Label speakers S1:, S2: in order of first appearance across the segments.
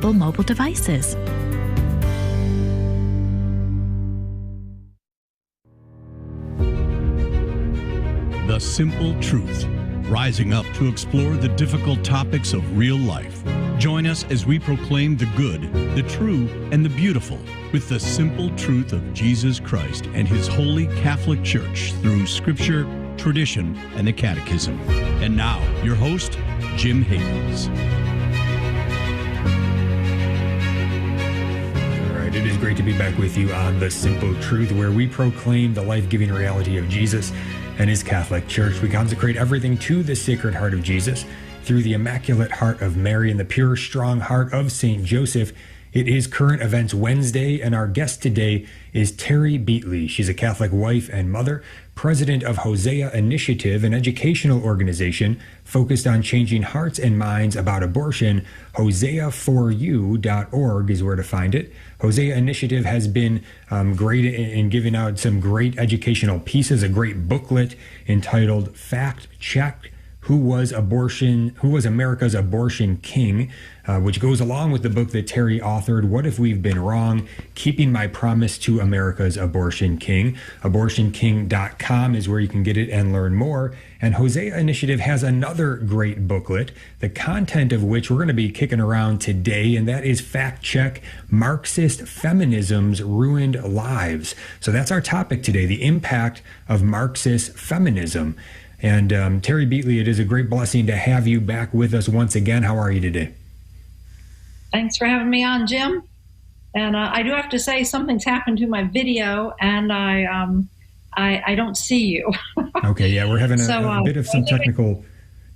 S1: Apple mobile devices.
S2: The Simple Truth, rising up to explore the difficult topics of real life. Join us as we proclaim the good, the true, and the beautiful with the simple truth of Jesus Christ and His Holy Catholic Church through Scripture, tradition, and the Catechism. And now, your host, Jim Havens.
S3: All right, it is great to be back with you on The Simple Truth, where we proclaim the life-giving reality of Jesus and His Catholic Church. We consecrate everything to the Sacred Heart of Jesus through the Immaculate Heart of Mary and the pure, strong heart of St. Joseph. It is Current Events Wednesday, and our guest today is Terry Beatley. She's a Catholic wife and mother, president of Hosea Initiative, an educational organization focused on changing hearts and minds about abortion. Hosea4u.org is where to find it. Hosea Initiative has been great in giving out some great educational pieces, a great booklet entitled Fact Check: Who was America's Abortion King, which goes along with the book that Terry authored, What If We've Been Wrong? Keeping My Promise to America's Abortion King. Abortionking.com is where you can get it and learn more. And Hosea Initiative has another great booklet, the content of which we're going to be kicking around today, and that is Fact Check: Marxist Feminisms Ruined Lives. So that's our topic today, the impact of Marxist feminism. And Terry Beatley, it is a great blessing to have you back with us once again. How are you today?
S4: Thanks for having me on, Jim. And I do have to say something's happened to my video, and I don't see you.
S3: Okay, yeah, we're having a bit of some technical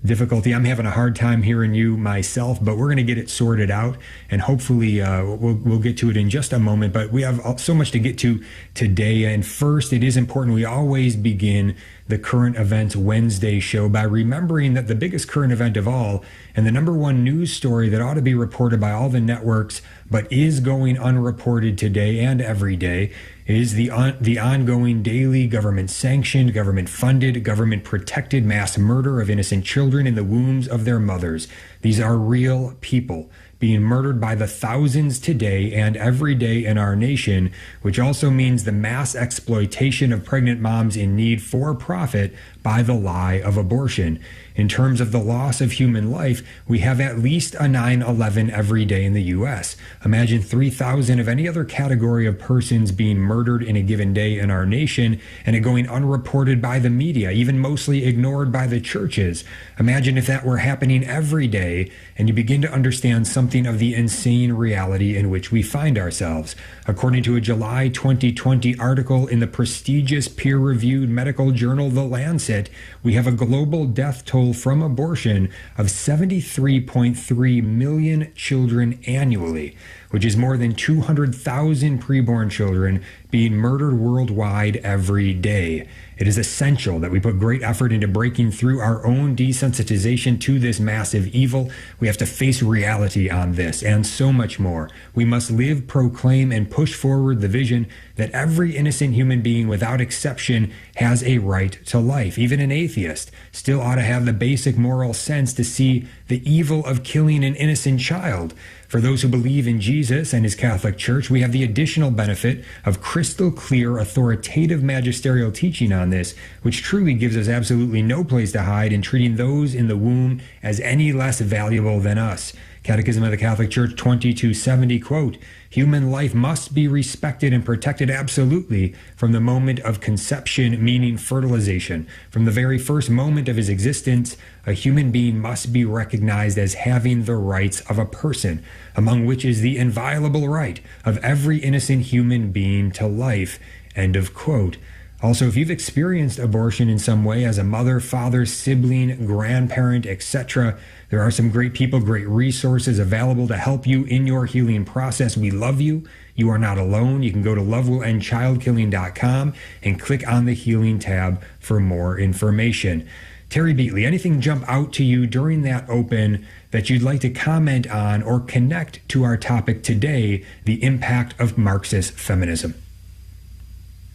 S3: difficulty. I'm having a hard time hearing you myself, but we're going to get it sorted out, and hopefully we'll get to it in just a moment. But we have so much to get to today. And first, it is important we always begin the Current Events Wednesday show by remembering that the biggest current event of all, and the number one news story that ought to be reported by all the networks but is going unreported today and every day, is the ongoing daily government-sanctioned, government-funded, government-protected mass murder of innocent children in the wombs of their mothers. These are real people being murdered by the thousands today and every day in our nation, which also means the mass exploitation of pregnant moms in need for profit by the lie of abortion. In terms of the loss of human life, we have at least a 9/11 every day in the U.S. Imagine 3,000 of any other category of persons being murdered in a given day in our nation, and it going unreported by the media, even mostly ignored by the churches. Imagine if that were happening every day, and you begin to understand something of the insane reality in which we find ourselves. According to a July 2020 article in the prestigious peer-reviewed medical journal The Lancet, we have a global death toll from abortion of 73.3 million children annually, which is more than 200,000 preborn children being murdered worldwide every day. It is essential that we put great effort into breaking through our own desensitization to this massive evil. We have to face reality on this and so much more. We must live, proclaim, and push forward the vision that every innocent human being without exception has a right to life. Even an atheist still ought to have the basic moral sense to see the evil of killing an innocent child. For those who believe in Jesus and His Catholic Church, we have the additional benefit of crystal clear, authoritative magisterial teaching on this, which truly gives us absolutely no place to hide in treating those in the womb as any less valuable than us. Catechism of the Catholic Church 2270, quote, "Human life must be respected and protected absolutely from the moment of conception, meaning fertilization. From the very first moment of his existence, a human being must be recognized as having the rights of a person, among which is the inviolable right of every innocent human being to life," end of quote. Also, if you've experienced abortion in some way as a mother, father, sibling, grandparent, etc., there are some great people, great resources available to help you in your healing process. We love you. You are not alone. You can go to lovewillendchildkilling.com and click on the healing tab for more information. Terry Beatley, anything jump out to you during that open that you'd like to comment on or connect to our topic today, the impact of Marxist feminism?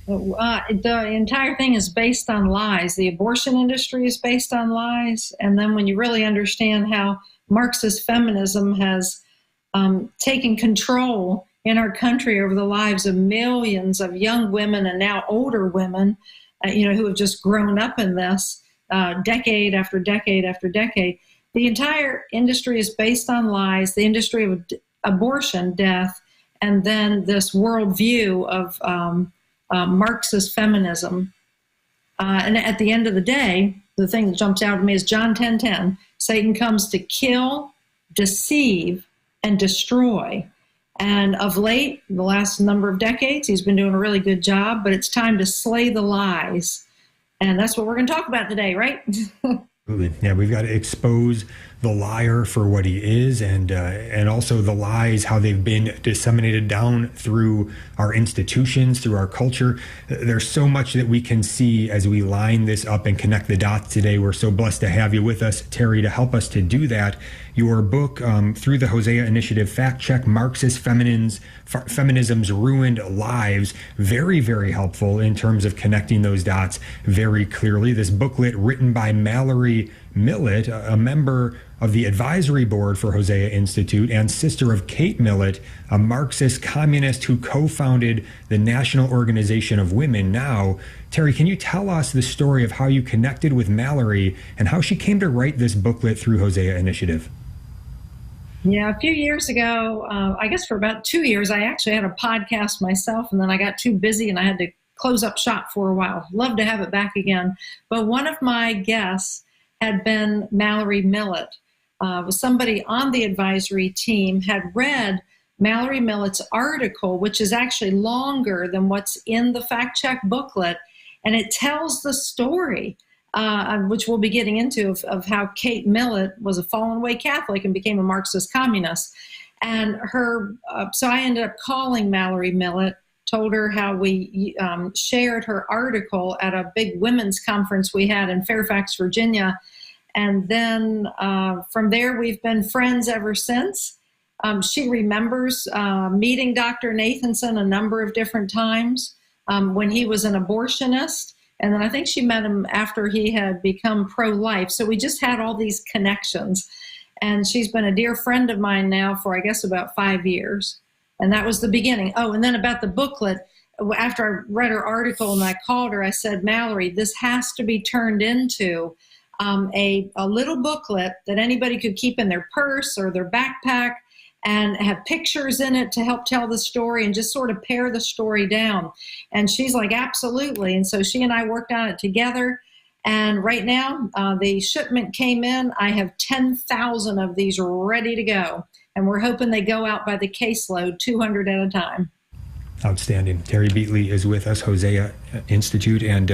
S4: The entire thing is based on lies. The abortion industry is based on lies. And then when you really understand how Marxist feminism has taken control in our country over the lives of millions of young women and now older women, who have just grown up in this decade after decade after decade. The entire industry is based on lies, the industry of abortion, death, and then this worldview of Marxist feminism. And at the end of the day, the thing that jumps out at me is John 10:10. Satan comes to kill, deceive, and destroy. And of late, the last number of decades, he's been doing a really good job, but it's time to slay the lies. And that's what we're going to talk about today, right?
S3: Absolutely. Yeah, we've got to expose the liar for what he is, and also the lies, how they've been disseminated down through our institutions, through our culture. There's so much that we can see as we line this up and connect the dots today. We're so blessed to have you with us, Terry, to help us to do that. Your book, through the Hosea Initiative, Fact Check Marxist Feminism's Ruined Lives, very, very helpful in terms of connecting those dots very clearly. This booklet, written by Mallory Millett, a member of the advisory board for Hosea Institute and sister of Kate Millett, a Marxist communist who co-founded the National Organization of Women Now. Terry, can you tell us the story of how you connected with Mallory and how she came to write this booklet through Hosea Initiative?
S4: Yeah, a few years ago, I guess for about 2 years, I actually had a podcast myself, and then I got too busy and I had to close up shop for a while. Love to have it back again. But one of my guests had been Mallory Millett. Was somebody on the advisory team had read Mallory Millett's article, which is actually longer than what's in the Fact Check booklet, and it tells the story, which we'll be getting into, of how Kate Millett was a fallen away Catholic and became a Marxist communist. And so I ended up calling Mallory Millett, told her how we shared her article at a big women's conference we had in Fairfax, Virginia. And then from there, we've been friends ever since. She remembers meeting Dr. Nathanson a number of different times when he was an abortionist. And then I think she met him after he had become pro-life. So we just had all these connections. And she's been a dear friend of mine now for, I guess, about 5 years. And that was the beginning. Oh, and then about the booklet, after I read her article and I called her, I said, Mallory, this has to be turned into a little booklet that anybody could keep in their purse or their backpack and have pictures in it to help tell the story and just sort of pare the story down. And she's like, absolutely. And so she and I worked on it together. And right now, the shipment came in. I have 10,000 of these ready to go. And we're hoping they go out by the caseload, 200 at a time.
S3: Outstanding. Terry Beatley is with us, Hosea Institute and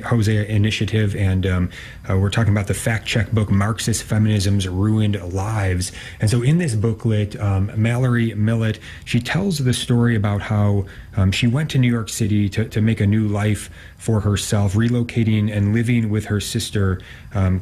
S3: Hosea Initiative, and we're talking about the Fact Check book, Marxist Feminism's Ruined Lives. And so in this booklet, Mallory Millett, she tells the story about how she went to New York City to make a new life for herself, relocating and living with her sister,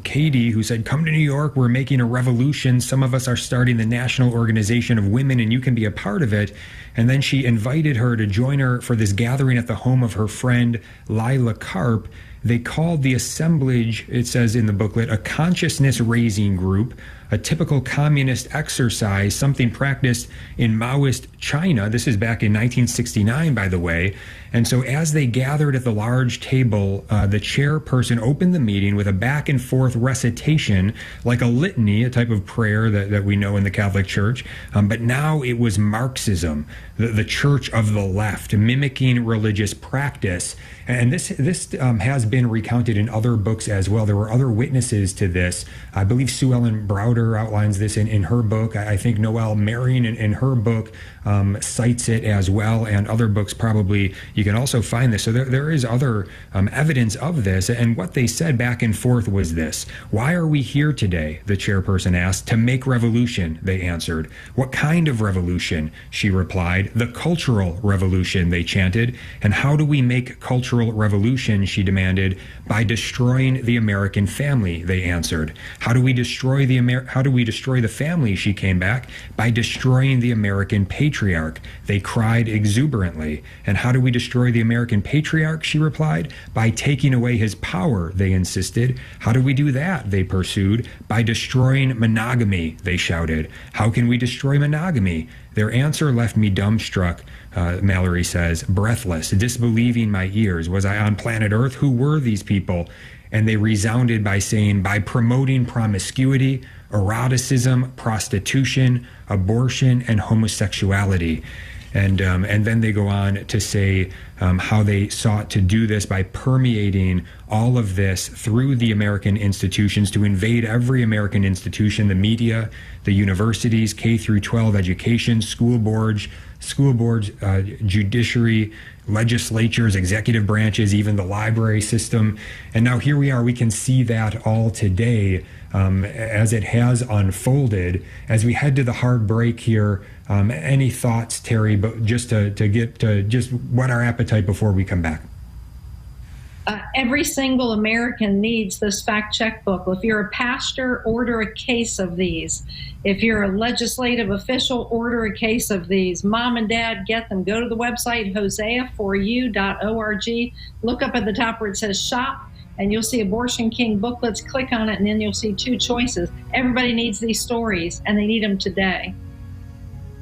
S3: Katie, who said, come to New York, we're making a revolution. Some of us are starting the National Organization of Women, and you can be a part of it. And then she invited her to join her for this gathering at the home of her friend, Lila Karp. They called the assemblage, it says in the booklet, a consciousness-raising group, a typical communist exercise, something practiced in Maoist China. This is back in 1969, by the way. And so as they gathered at the large table, the chairperson opened the meeting with a back and forth recitation, like a litany, a type of prayer that we know in the Catholic Church. But now it was Marxism, the church of the left, mimicking religious practice. And this has been recounted in other books as well. There were other witnesses to this. I believe Sue Ellen Browder outlines this in her book. I think Noelle Marion in her book cites it as well, and other books probably you can also find this. So there is other evidence of this. And what they said back and forth was this: why are we here today? The chairperson asked. To make revolution, they answered. What kind of revolution? She replied. The cultural revolution, they chanted. And how do we make cultural revolution? She demanded. By destroying the American family, they answered. How do we destroy the How do we destroy the family? She came back. By destroying the American patriarch. They cried exuberantly. And how do we destroy the American patriarch? She replied. By taking away his power, they insisted. How do we do that? They pursued. By destroying monogamy, they shouted. How can we destroy monogamy? Their answer left me dumbstruck, Mallory says, breathless, disbelieving my ears. Was I on planet Earth? Who were these people? And they resounded by saying, by promoting promiscuity, eroticism, prostitution, abortion, and homosexuality. And then they go on to say how they sought to do this by permeating all of this through the American institutions, to invade every American institution, the media, the universities, K through 12 education, school boards, judiciary, legislatures, executive branches, even the library system. And now here we are, we can see that all today as it has unfolded. As we head to the hard break here, any thoughts, Terry, but just to get to just whet our appetite before we come back?
S4: Every single American needs this fact check book. If you're a pastor, order a case of these. If you're a legislative official, order a case of these. Mom and dad, get them. Go to the website, hoseaforyou.org. Look up at the top where it says shop, and you'll see Abortion King booklets. Click on it, and then you'll see two choices. Everybody needs these stories, and they need them today.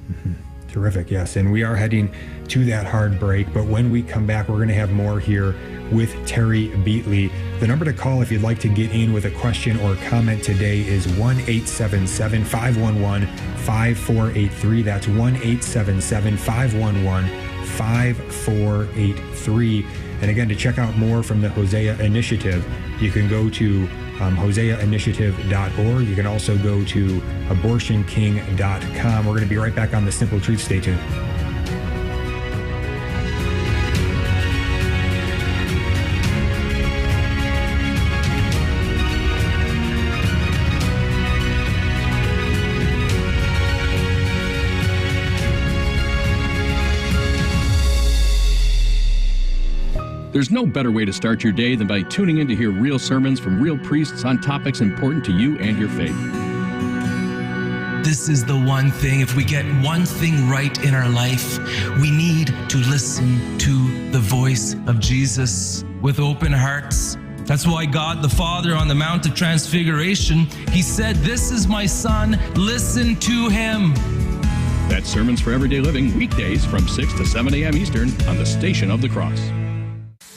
S3: Mm-hmm. Terrific, yes. And we are heading to that hard break, but when we come back, we're going to have more here with Terry Beatley. The number to call if you'd like to get in with a question or comment today is 1-877-511-5483. That's 1-877-511-5483. And again, to check out more from the Hosea Initiative, you can go to HoseaInitiative.org. You can also go to abortionking.com. We're going to be right back on The Simple Truth. Stay tuned.
S1: There's no better way to start your day than by tuning in to hear real sermons from real priests on topics important to you and your faith.
S5: This is the one thing. If we get one thing right in our life, we need to listen to the voice of Jesus with open hearts. That's why God the Father on the Mount of Transfiguration, he said, "This is my Son, listen to him."
S1: That's Sermons for Everyday Living, weekdays from 6 to 7 a.m. Eastern on the Station of the Cross.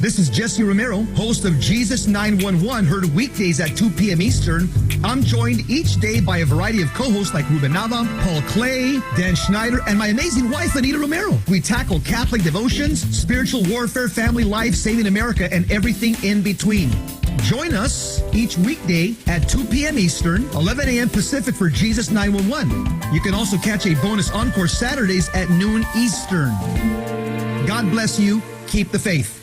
S6: This is Jesse Romero, host of Jesus 911, heard weekdays at 2 p.m. Eastern. I'm joined each day by a variety of co-hosts like Ruben Nava, Paul Clay, Dan Schneider, and my amazing wife, Anita Romero. We tackle Catholic devotions, spiritual warfare, family life, saving America, and everything in between. Join us each weekday at 2 p.m. Eastern, 11 a.m. Pacific for Jesus 911. You can also catch a bonus encore Saturdays at noon Eastern. God bless you. Keep the faith.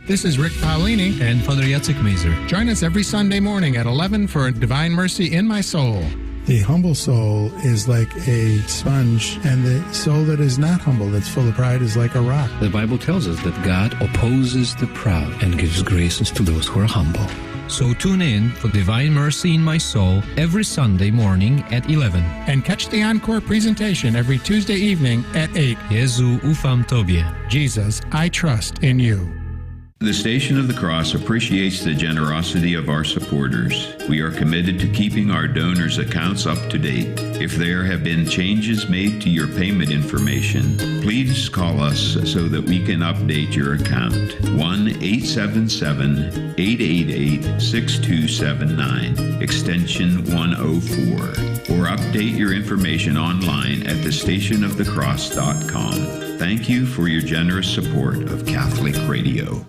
S7: This is Rick Paolini
S8: and Father Jacek Mazer.
S7: Join us every Sunday morning at 11 for Divine Mercy in My Soul.
S9: The humble soul is like a sponge, and the soul that is not humble, that's full of pride, is like a rock.
S8: The Bible tells us that God opposes the proud and gives graces to those who are humble. So tune in for Divine Mercy in My Soul every Sunday morning at 11.
S7: And catch the encore presentation every Tuesday evening at 8.
S8: Jezu, ufam Tobie.
S7: Jesus, I trust in you.
S10: The Station of the Cross appreciates the generosity of our supporters. We are committed to keeping our donors' accounts up to date. If there have been changes made to your payment information, please call us so that we can update your account. 1-877-888-6279, extension 104, or update your information online at thestationofthecross.com. Thank you for your generous support of Catholic Radio.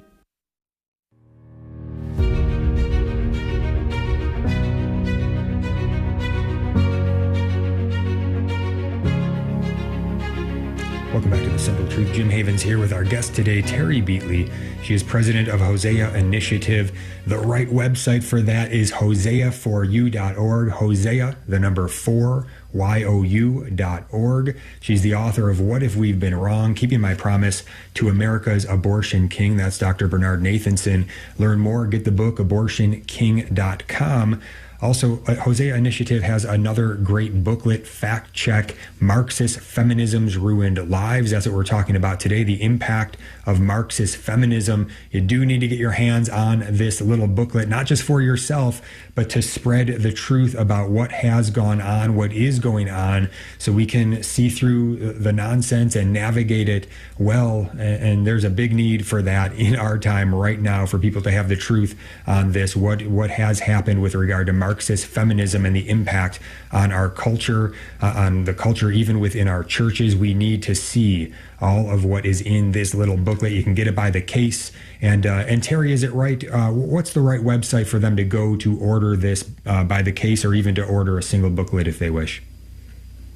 S3: Welcome back to The Simple Truth. Jim Havens here with our guest today, Terry Beatley. She is president of Hosea Initiative. The right website for that is hoseaforyou.org. Hosea, the number 4, YOU.org. She's the author of What If We've Been Wrong? Keeping My Promise to America's Abortion King. That's Dr. Bernard Nathanson. Learn more, get the book, abortionking.com. Also, Hosea Initiative has another great booklet, Fact Check, Marxist Feminisms Ruined Lives. That's what we're talking about today, the impact of Marxist feminism. You do need to get your hands on this little booklet, not just for yourself, but to spread the truth about what has gone on, what is going on, so we can see through the nonsense and navigate it well. And there's a big need for that in our time right now, for people to have the truth on this, what has happened with regard to Marxist feminism and the impact on our culture, on the culture even within our churches. We need to see all of what is in this little booklet. You can get it by the case. And Terry, is it right? What's the right website for them to go to order this by the case, or even to order a single booklet if they wish?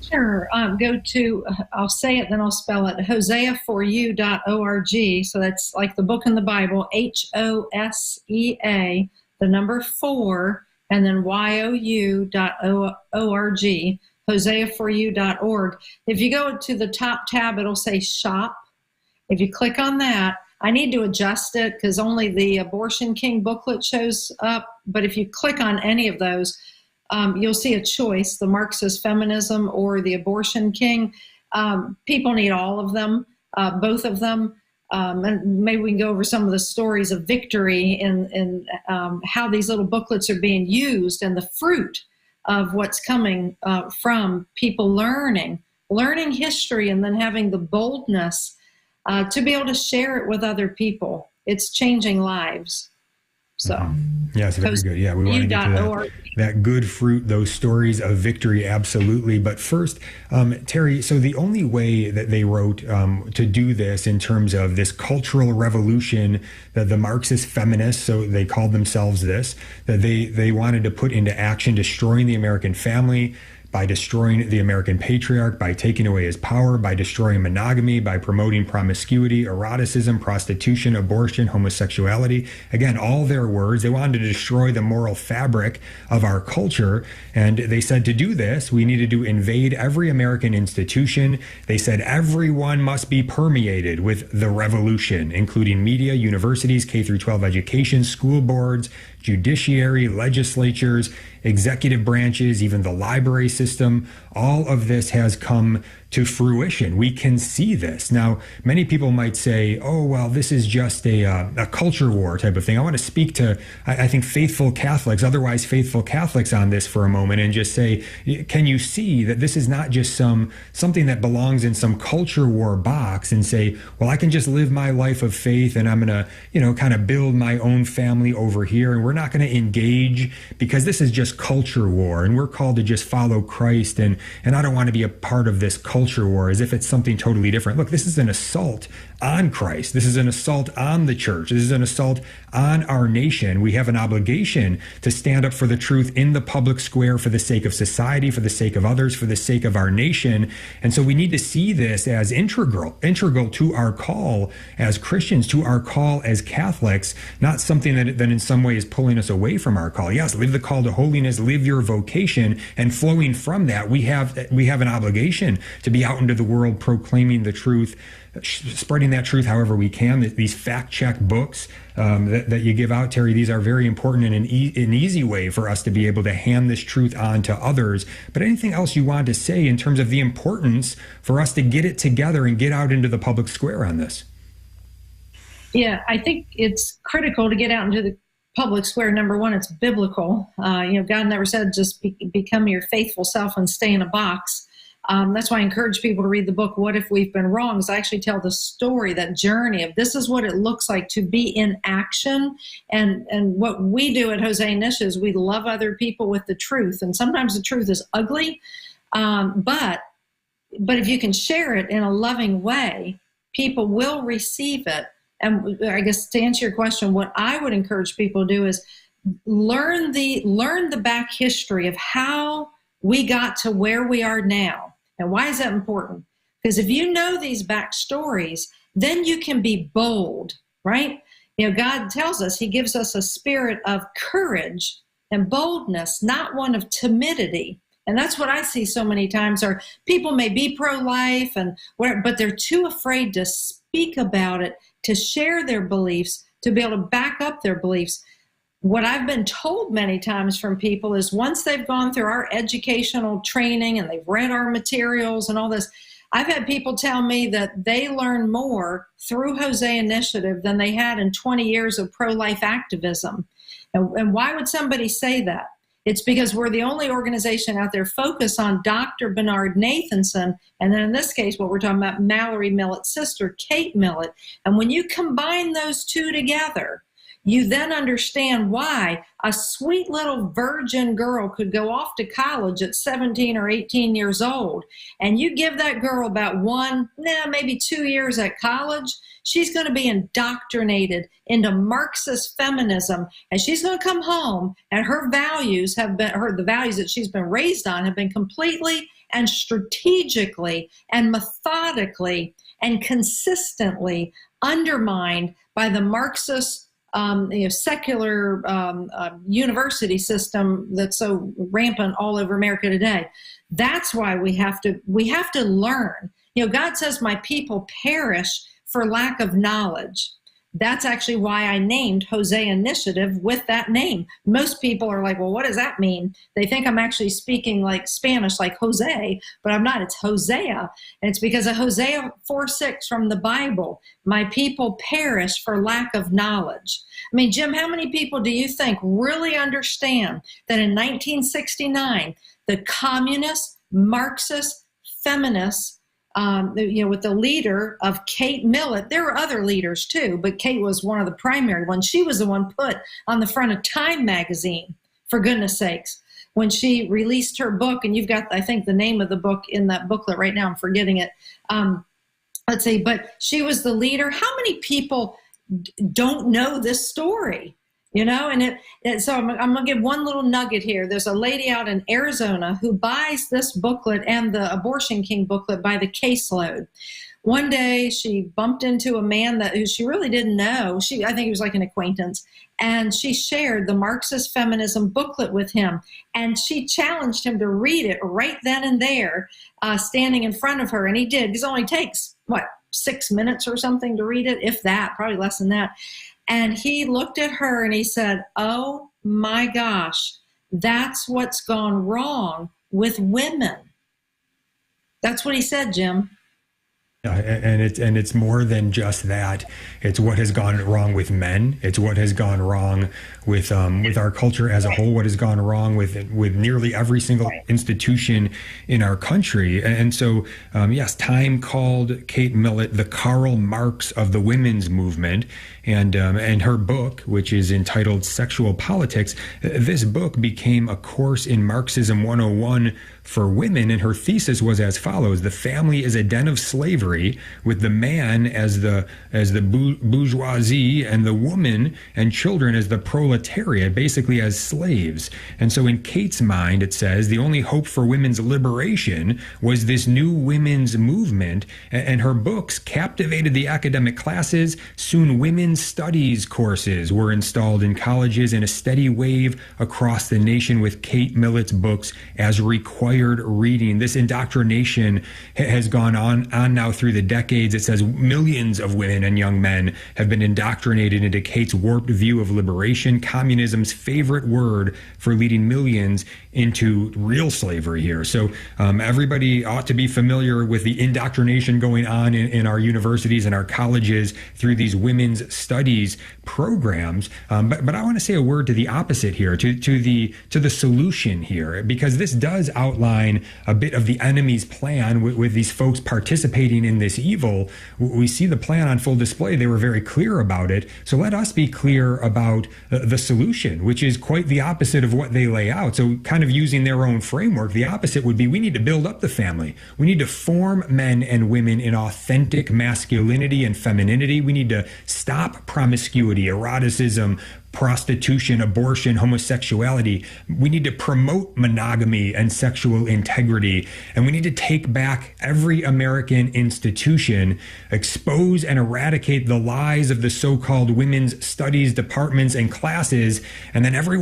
S4: Sure. Go to, I'll say it, then I'll spell it, hoseaforyou.org. So that's like the book in the Bible, HOSEA, the number 4, and then YOU.org, hoseaforyou.org. If you go to the top tab, it'll say shop. If you click on that, I need to adjust it because only the Abortion King booklet shows up. But if you click on any of those, you'll see a choice, the Marxist Feminism or the Abortion King. People need all of them, both of them. And maybe we can go over some of the stories of victory and how these little booklets are being used, and the fruit of what's coming from people learning history, and then having the boldness to be able to share it with other people. It's changing lives. So,
S3: yes, very good. Yeah, we want to get to that good fruit, those stories of victory, absolutely. But first, Terry, so the only way that they wrote to do this in terms of this cultural revolution that the Marxist feminists, so they called themselves this, that they wanted to put into action, destroying the American family, by destroying the American patriarch, by taking away his power, by destroying monogamy, by promoting promiscuity, eroticism, prostitution, abortion, homosexuality. Again, all their words. They wanted to destroy the moral fabric of our culture. And they said to do this, we needed to invade every American institution. They said everyone must be permeated with the revolution, including media, universities, K-12 education, school boards, judiciary, legislatures, executive branches, even the library system. All of this has come to fruition. We can see this. Now, many people might say, oh, well, this is just a culture war type of thing. I want to speak to, I think, faithful Catholics, otherwise faithful Catholics on this for a moment, and just say, can you see that this is not just something that belongs in some culture war box, and say, well, I can just live my life of faith and I'm going to, kind of build my own family over here, and we're not going to engage because this is just culture war, and we're called to just follow Christ, and I don't want to be a part of this culture war as if it's something totally different. Look, this is an assault on Christ. This is an assault on the church. This is an assault on our nation. We have an obligation to stand up for the truth in the public square for the sake of society, for the sake of others, for the sake of our nation. And so we need to see this as integral to our call as Christians, to our call as Catholics, not something that in some way is pulling us away from our call. Yes, live the call to holiness, live your vocation, and flowing from that, we have an obligation to be out into the world proclaiming the truth, spreading that truth however we can. These fact check books that you give out, Terry, these are very important and an easy way for us to be able to hand this truth on to others. But anything else you want to say in terms of the importance for us to get it together and get out into the public square on this?
S4: Yeah, I think it's critical to get out into the public square. Number one, it's biblical. God never said just become your faithful self and stay in a box. That's why I encourage people to read the book, What If We've Been Wrong? Because I actually tell the story, that journey of this is what it looks like to be in action. And what we do at Hosea Initiative is we love other people with the truth. And sometimes the truth is ugly, but if you can share it in a loving way, people will receive it. And I guess to answer your question, what I would encourage people to do is learn the back history of how we got to where we are now. And why is that important? Because if you know these back stories, then you can be bold, right? God tells us, he gives us a spirit of courage and boldness, not one of timidity. And that's what I see so many times, are people may be pro-life and whatever, but they're too afraid to speak about it, to share their beliefs, to be able to back up their beliefs. what I've been told many times from people is once they've gone through our educational training and they've read our materials and all this, I've had people tell me that they learn more through Hosea Initiative than they had in 20 years of pro-life activism. And why would somebody say that? It's because we're the only organization out there focused on Dr. Bernard Nathanson, and then in this case, what we're talking about, Mallory Millett's sister, Kate Millett. And when you combine those two together, you then understand why a sweet little virgin girl could go off to college at 17 or 18 years old, and you give that girl about maybe 2 years at college, she's going to be indoctrinated into Marxist feminism, and she's going to come home, and her values the values that she's been raised on have been completely and strategically and methodically and consistently undermined by the Marxist secular university system that's so rampant all over America today. That's why we have to learn. God says, my people perish for lack of knowledge. That's actually why I named Hosea Initiative with that name. Most people are like, well, what does that mean? They think I'm actually speaking like Spanish, like Jose, but I'm not. It's Hosea. And it's because of Hosea 4:6 from the Bible. My people perish for lack of knowledge. I mean, Jim, how many people do you think really understand that in 1969, the communist, Marxist, feminists, with the leader of Kate Millett, there were other leaders too, but Kate was one of the primary ones. She was the one put on the front of Time magazine, for goodness sakes, when she released her book. And you've got, I think, the name of the book in that booklet right now. I'm forgetting it. Let's see, but she was the leader. How many people don't know this story? So I'm going to give one little nugget here. There's a lady out in Arizona who buys this booklet and the Abortion King booklet by the caseload. One day she bumped into a man who she really didn't know. I think he was like an acquaintance. And she shared the Marxist feminism booklet with him. And she challenged him to read it right then and there, standing in front of her. And he did. It only takes, 6 minutes or something to read it, if that, probably less than that. And he looked at her and he said, oh my gosh, that's what's gone wrong with women. That's what he said, Jim.
S3: Yeah, and it's more than just that. It's what has gone wrong with men. It's what has gone wrong with our culture as a whole. What has gone wrong with nearly every single institution in our country. And so, yes, Time called Kate Millett the Karl Marx of the women's movement. And her book, which is entitled Sexual Politics, this book became a course in Marxism 101 for women, and her thesis was as follows: the family is a den of slavery, with the man as the bourgeoisie and the woman and children as the proletariat, basically as slaves. And so in Kate's mind, it says the only hope for women's liberation was this new women's movement, and her books captivated the academic classes. Soon women's studies courses were installed in colleges in a steady wave across the nation, with Kate Millett's books as required reading. This indoctrination has gone on now through the decades. It says millions of women and young men have been indoctrinated into Kate's warped view of liberation, communism's favorite word for leading millions into real slavery here. So everybody ought to be familiar with the indoctrination going on in our universities and our colleges through these women's studies programs. But I want to say a word to the opposite here, to the solution here, because this does outline a bit of the enemy's plan with these folks participating in this evil. We see the plan on full display. They were very clear about it. So let us be clear about the solution, which is quite the opposite of what they lay out. So kind of using their own framework, the opposite would be we need to build up the family. We need to form men and women in authentic masculinity and femininity. We need to stop promiscuity, eroticism, prostitution, abortion, homosexuality. We need to promote monogamy and sexual integrity. And we need to take back every American institution, expose and eradicate the lies of the so-called women's studies departments and classes. And then we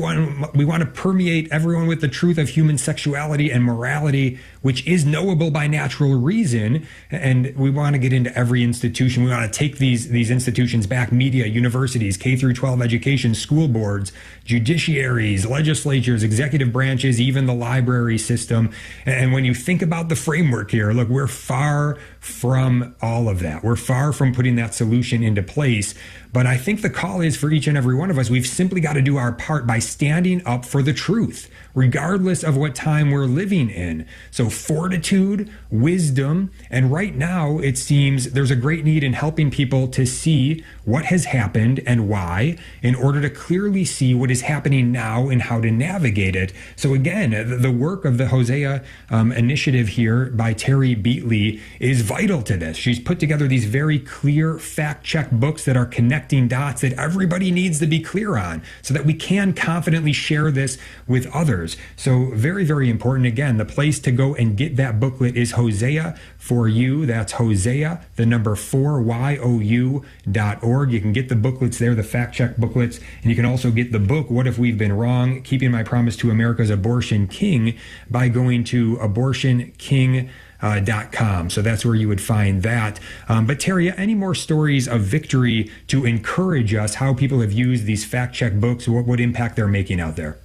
S3: want to permeate everyone with the truth of human sexuality and morality. which is knowable by natural reason. And we want to get into every institution. We want to take these institutions back: media, universities, K through 12 education, school boards, judiciaries, legislatures, executive branches, even the library system. And when you think about the framework here, look, we're far from all of that. We're far from putting that solution into place. But I think the call is for each and every one of us. We've simply got to do our part by standing up for the truth, regardless of what time we're living in. So fortitude, wisdom, and right now it seems there's a great need in helping people to see what has happened and why, in order to clearly see what is happening now and how to navigate it. So again, the work of the Hosea Initiative here by Terry Beatley is vital to this. She's put together these very clear fact-check books that are connecting dots that everybody needs to be clear on, so that we can confidently share this with others. So very, very important. Again, the place to go and get that booklet is Hosea for You. That's Hosea, the number 4YOU.org. You can get the booklets there, the fact-check booklets, and you can also get the book, What If We've Been Wrong? Keeping My Promise to America's Abortion King, by going to abortionking.com. So that's where you would find that. But Terry, any more stories of victory to encourage us, how people have used these fact-check books, what impact they're making out there?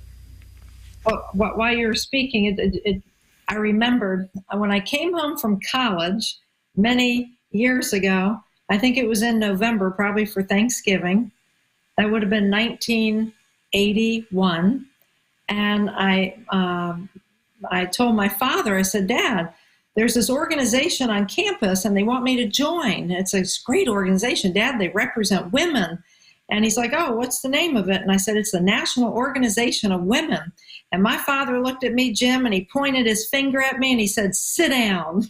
S4: Well, while you were speaking, I remembered when I came home from college many years ago. I think it was in November, probably for Thanksgiving. That would have been 1981. And I told my father, I said, Dad, there's this organization on campus and they want me to join. It's a great organization, Dad. They represent women. And he's like, oh, what's the name of it? And I said, it's the National Organization of Women. And my father looked at me, Jim, and he pointed his finger at me and he said, sit down.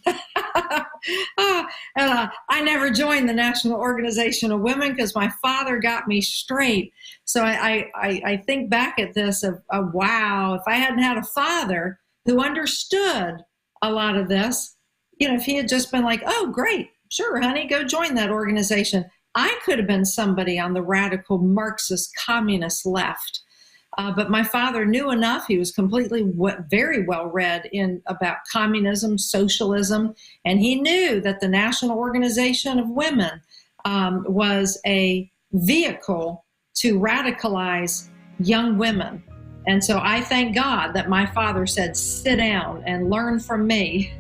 S4: I never joined the National Organization of Women because my father got me straight. So I think back at this of wow, if I hadn't had a father who understood a lot of this, if he had just been like, oh, great, sure, honey, go join that organization. I could have been somebody on the radical Marxist communist left. But my father knew enough. He was completely very well read about communism, socialism, and he knew that the National Organization of Women was a vehicle to radicalize young women. And so I thank God that my father said, sit down and learn from me.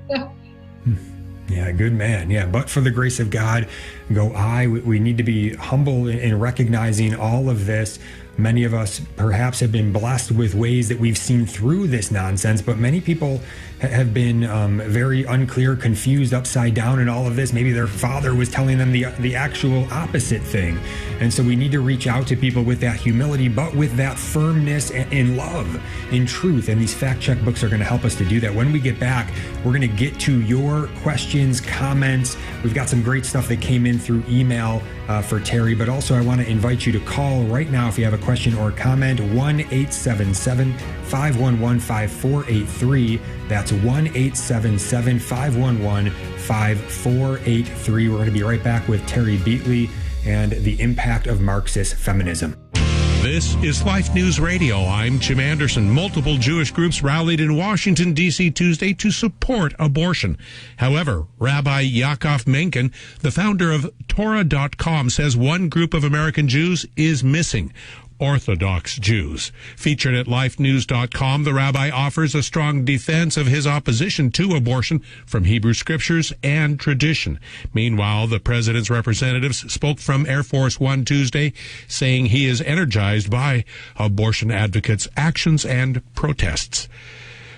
S3: Yeah, good man. Yeah, but for the grace of God, go I. We need to be humble in recognizing all of this. Many of us perhaps have been blessed with ways that we've seen through this nonsense, but many people have been very unclear, confused, upside down in all of this. Maybe their father was telling them the actual opposite thing. And so we need to reach out to people with that humility, but with that firmness in love, in truth. And these fact-check books are going to help us to do that. When we get back, we're going to get to your questions, comments. We've got some great stuff that came in through email for Terry, but also I want to invite you to call right now if you have a question or comment, 1-877-511-5483. That's 1-877-511-5483. We're going to be right back with Terry Beatley and the impact of Marxist feminism.
S2: This is Life News Radio. I'm Jim Anderson. Multiple Jewish groups rallied in Washington, D.C. Tuesday to support abortion. However, Rabbi Yaakov Menken, the founder of Torah.com, says one group of American Jews is missing: Orthodox Jews. Featured at lifenews.com, the rabbi offers a strong defense of his opposition to abortion from Hebrew scriptures and tradition. Meanwhile, the president's representatives spoke from Air Force One Tuesday, saying he is energized by abortion advocates' actions and protests.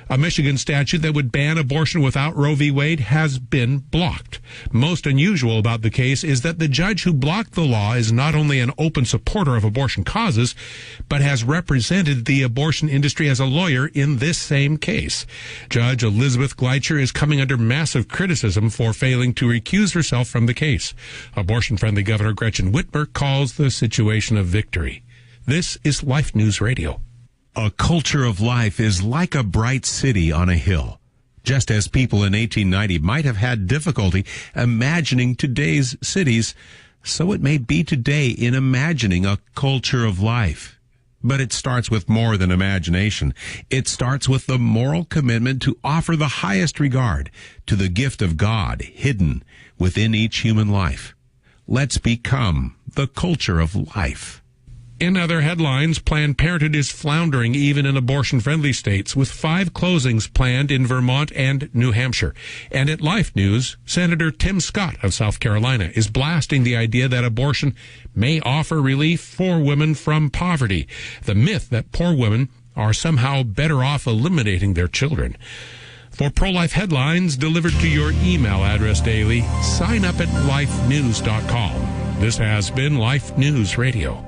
S2: A Michigan statute that would ban abortion without Roe v. Wade has been blocked. Most unusual about the case is that the judge who blocked the law is not only an open supporter of abortion causes, but has represented the abortion industry as a lawyer in this same case. Judge Elizabeth Gleicher is coming under massive criticism for failing to recuse herself from the case. Abortion-friendly Governor Gretchen Whitmer calls the situation a victory. This is Life News Radio.
S11: A culture of life is like a bright city on a hill. Just as people in 1890 might have had difficulty imagining today's cities, so it may be today in imagining a culture of life. But it starts with more than imagination. It starts with the moral commitment to offer the highest regard to the gift of God hidden within each human life. Let's become the culture of life.
S7: In other headlines, Planned Parenthood is floundering even in abortion-friendly states, with 5 closings planned in Vermont and New Hampshire. And at Life News, Senator Tim Scott of South Carolina is blasting the idea that abortion may offer relief for women from poverty, the myth that poor women are somehow better off eliminating their children. For pro-life headlines delivered to your email address daily, sign up at lifenews.com. This has been Life News Radio.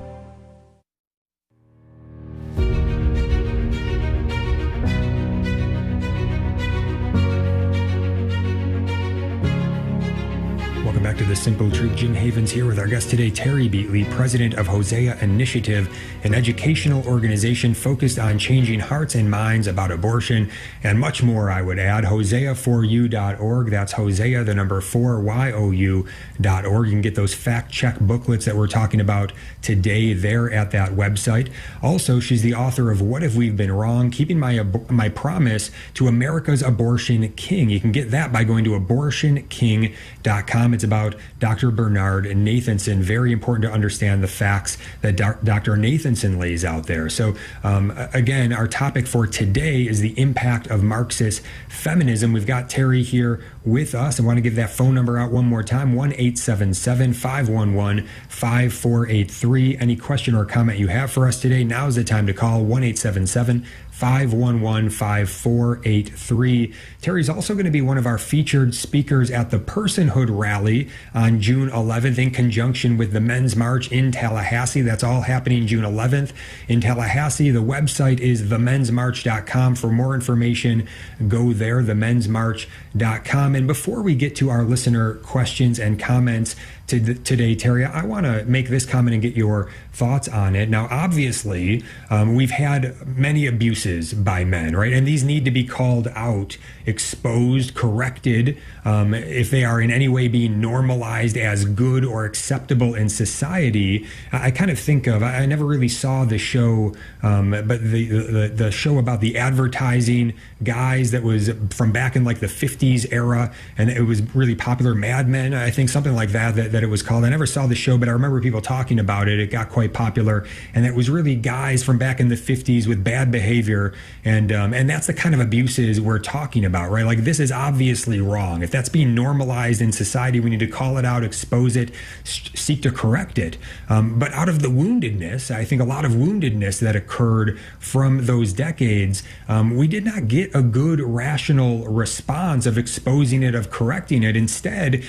S3: Welcome back to The Simple Truth. Jim Havens here with our guest today, Terry Beatley, president of Hosea Initiative, an educational organization focused on changing hearts and minds about abortion and much more, I would add. Hosea4u.org. That's Hosea, the number 4YOU.org. You can get those fact-check booklets that we're talking about today there at that website. Also, she's the author of What If We've Been Wrong? Keeping My Promise to America's Abortion King. You can get that by going to abortionking.com. It's about Dr. Bernard Nathanson. Very important to understand the facts that Dr. Nathanson lays out there. So again, our topic for today is the impact of Marxist feminism. We've got Terry here with us. I want to give that phone number out one more time, 1-877-511-5483. Any question or comment you have for us today, now's the time to call, 1-877-511-5483. Terry's also going to be one of our featured speakers at the Personhood Rally on June 11th in conjunction with the Men's March in Tallahassee. That's all happening June 11th in Tallahassee. The website is themensmarch.com. For more information, go there, themensmarch.com. And before we get to our listener questions and comments today, Terry, I want to make this comment and get your thoughts on it. Now, obviously, we've had many abuses by men, right? And these need to be called out, exposed, corrected, if they are in any way being normalized as good or acceptable in society. I kind of think of, I never really saw the show, but the show about the advertising guys that was from back in like the 50s era, and it was really popular, Mad Men, I think, something like that it was called. I never saw the show, but I remember people talking about it. It got quite popular, and it was really guys from back in the 50s with bad behavior, and that's the kind of abuses we're talking about, right? Like, this is obviously wrong. If that's being normalized in society, we need to call it out, expose it, seek to correct it. But out of the woundedness, I think a lot of woundedness that occurred from those decades, we did not get a good rational response of exposing it, of correcting it. Instead,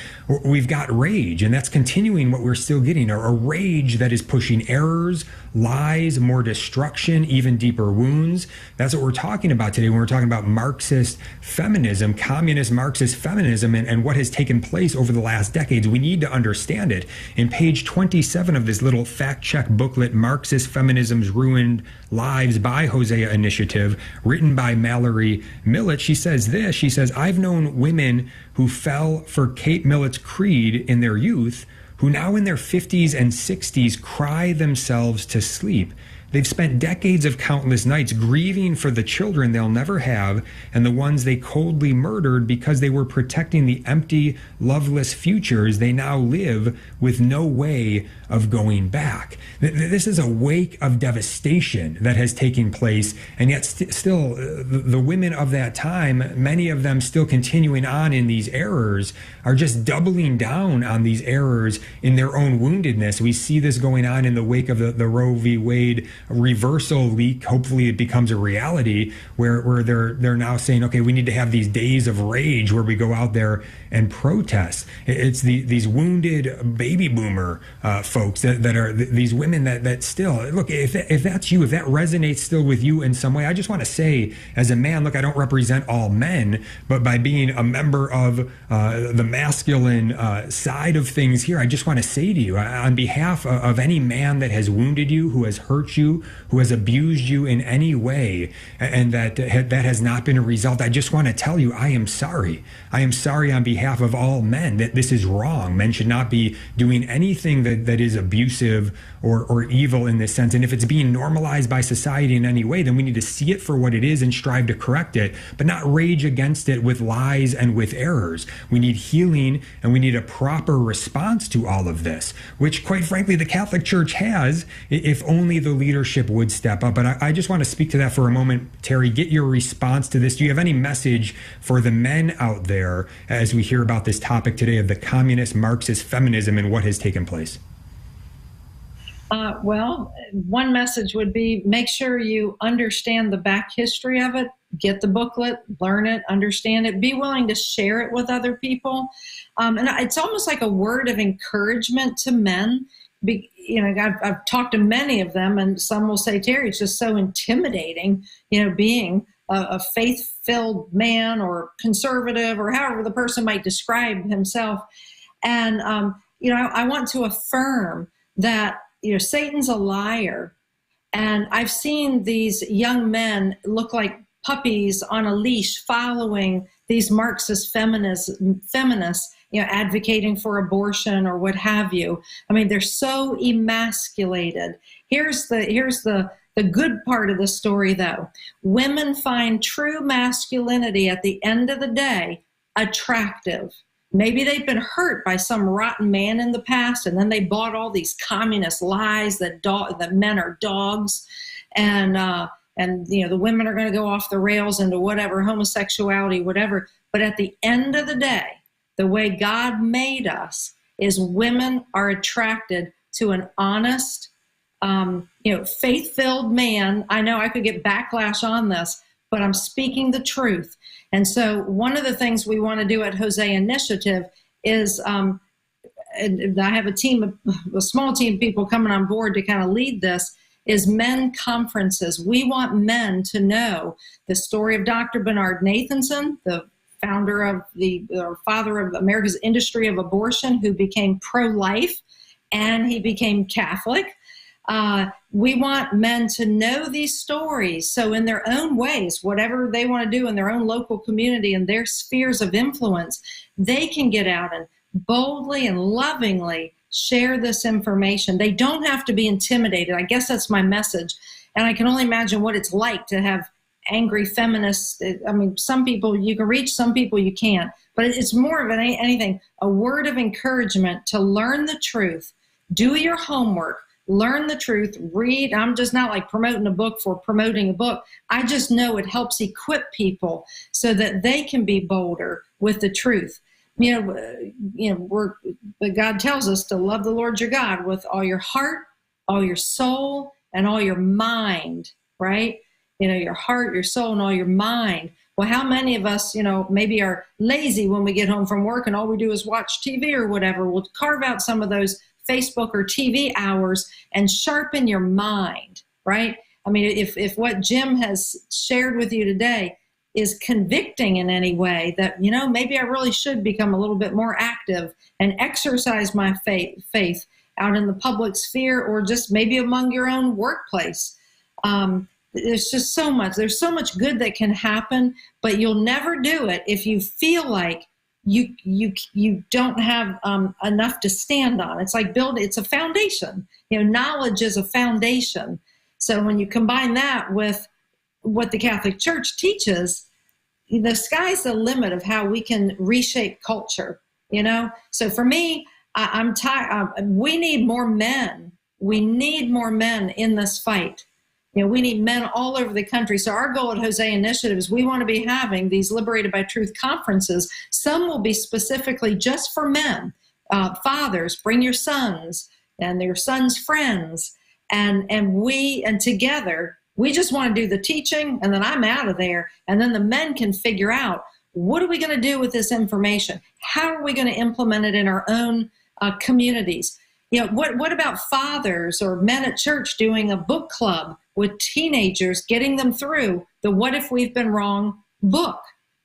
S3: we've got rage, and that's continuing what we're still getting, a rage that is pushing errors, lies, more destruction, even deeper wounds. That's what we're talking about today when we're talking about Marxist feminism, communist Marxist feminism, and what has taken place over the last decades. We need to understand it. In page 27 of this little fact-check booklet, Marxist Feminism's Ruined Lives by Hosea Initiative, written by Mallory Millett, she says this. She says, I've known women who fell for Kate Millett's creed in their youth, who now in their 50s and 60s cry themselves to sleep. They've spent decades of countless nights grieving for the children they'll never have and the ones they coldly murdered because they were protecting the empty, loveless futures they now live with no way of going back. This is a wake of devastation that has taken place, and yet still the women of that time, many of them still continuing on in these errors, are just doubling down on these errors in their own woundedness. We see this going on in the wake of the Roe v. Wade reversal leak. Hopefully it becomes a reality where they're now saying, okay, we need to have these days of rage where we go out there and protest. It's these wounded baby boomer folks that are these women that still, look, if that's you, if that resonates still with you in some way, I just want to say as a man, look, I don't represent all men, but by being a member of the masculine side of things here, I just want to say to you, on behalf of any man that has wounded you, who has hurt you, you, who has abused you in any way, and that has not been a result, I just want to tell you, I am sorry. I am sorry on behalf of all men that this is wrong. Men should not be doing anything that is abusive or evil in this sense. And if it's being normalized by society in any way, then we need to see it for what it is and strive to correct it, but not rage against it with lies and with errors. We need healing, and we need a proper response to all of this, which, quite frankly, the Catholic Church has, if only the leadership would step up. But I just want to speak to that for a moment. Terry, get your response to this. Do you have any message for the men out there as we hear about this topic today of the communist Marxist feminism and what has taken place?
S4: Well, one message would be make sure you understand the back history of it, get the booklet, learn it, understand it, be willing to share it with other people. And it's almost like a word of encouragement to men. I've talked to many of them, and some will say, Terry, it's just so intimidating, being a faith-filled man or conservative or however the person might describe himself. And, I want to affirm that, Satan's a liar. And I've seen these young men look like puppies on a leash following these Marxist feminists, advocating for abortion or what have you. I mean, they're so emasculated. Here's the good part of the story, though. Women find true masculinity at the end of the day attractive. Maybe they've been hurt by some rotten man in the past, and then they bought all these communist lies that men are dogs, and the women are going to go off the rails into whatever, homosexuality, whatever. But at the end of the day, the way God made us is women are attracted to an honest, faith-filled man. I know I could get backlash on this, but I'm speaking the truth. And so one of the things we want to do at Hosea Initiative is, and I have a small team of people coming on board to kind of lead this, is men conferences. We want men to know the story of Dr. Bernard Nathanson, the founder of father of America's industry of abortion, who became pro-life, and he became Catholic. We want men to know these stories, so in their own ways, whatever they want to do in their own local community and their spheres of influence, they can get out and boldly and lovingly share this information. They don't have to be intimidated. I guess that's my message. And I can only imagine what it's like to have angry feminists. I mean, some people you can reach, some people you can't. But it's more of anything, a word of encouragement to learn the truth, do your homework, learn the truth, read. I'm just not like promoting a book for promoting a book. I just know it helps equip people so that they can be bolder with the truth. God tells us to love the Lord your God with all your heart, all your soul, and all your mind, right? Your heart, your soul, and all your mind. Well, how many of us, maybe are lazy when we get home from work and all we do is watch TV or whatever? We'll carve out some of those Facebook or TV hours and sharpen your mind, right? I mean, if what Jim has shared with you today is convicting in any way, that, maybe I really should become a little bit more active and exercise my faith out in the public sphere, or just maybe among your own workplace. There's just so much. There's so much good that can happen, but you'll never do it if you feel like you don't have enough to stand on. It's like it's a foundation. Knowledge is a foundation. So when you combine that with what the Catholic Church teaches, the sky's the limit of how we can reshape culture. So for me, I'm tired. We need more men. We need more men in this fight. We need men all over the country. So our goal at Hosea Initiative is we want to be having these Liberated by Truth conferences. Some will be specifically just for men. Fathers, bring your sons and your sons' friends. And together, we just want to do the teaching, and then I'm out of there. And then the men can figure out, what are we going to do with this information? How are we going to implement it in our own communities? What about fathers or men at church doing a book club with teenagers, getting them through the What If We've Been Wrong book?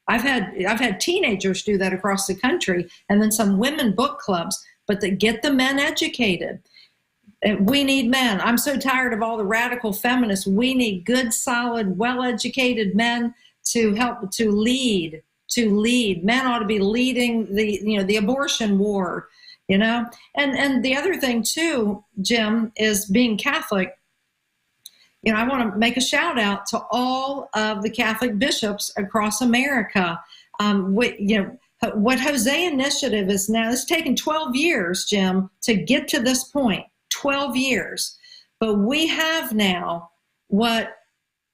S4: I've had teenagers do that across the country, and then some women book clubs, but that get the men educated. We need men. I'm so tired of all the radical feminists. We need good, solid, well-educated men to help to lead. Men ought to be leading the abortion war, And the other thing too, Jim, is being Catholic. I want to make a shout out to all of the Catholic bishops across America. What Hosea Initiative is now, it's taken 12 years, Jim, to get to this point. 12 years. But we have now what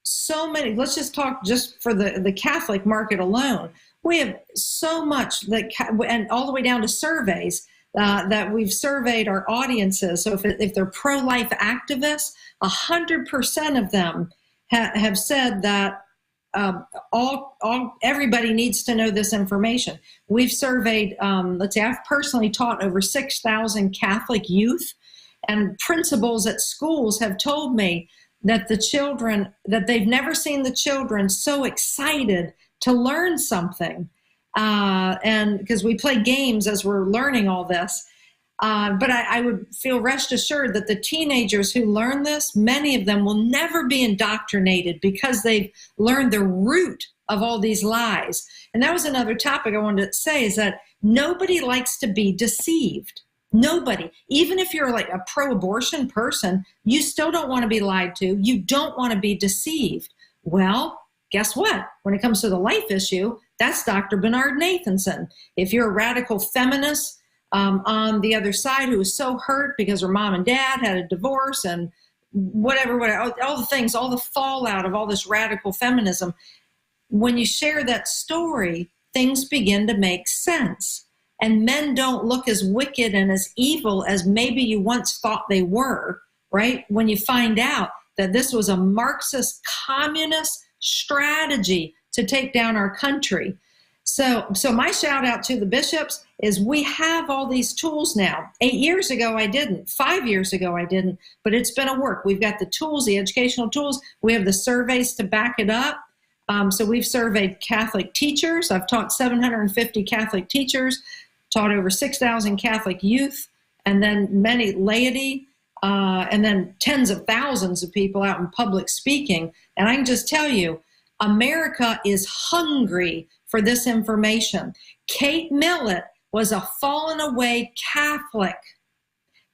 S4: so many, let's just talk just for the Catholic market alone. We have so much and all the way down to surveys that we've surveyed our audiences. So if they're pro-life activists, 100% of them have said that everybody needs to know this information. We've surveyed, I've personally taught over 6,000 Catholic youth, and principals at schools have told me that that they've never seen the children so excited to learn something. And because we play games as we're learning all this. But I would feel rest assured that the teenagers who learn this, many of them will never be indoctrinated because they've learned the root of all these lies. And that was another topic I wanted to say, is that nobody likes to be deceived. Nobody. Even if you're like a pro-abortion person, you still don't want to be lied to. You don't want to be deceived. Well, guess what? When it comes to the life issue, that's Dr. Bernard Nathanson. If you're a radical feminist on the other side who was so hurt because her mom and dad had a divorce and whatever, all the things, all the fallout of all this radical feminism, when you share that story, things begin to make sense. And men don't look as wicked and as evil as maybe you once thought they were, right? When you find out that this was a Marxist communist strategy to take down our country. So my shout out to the bishops is we have all these tools now. 8 years ago, I didn't. 5 years ago, I didn't. But it's been a work. We've got the tools, the educational tools. We have the surveys to back it up. So we've surveyed Catholic teachers. I've taught 750 Catholic teachers, taught over 6,000 Catholic youth, and then many laity, and then tens of thousands of people out in public speaking. And I can just tell you, America is hungry for this information. Kate Millett was a fallen away Catholic.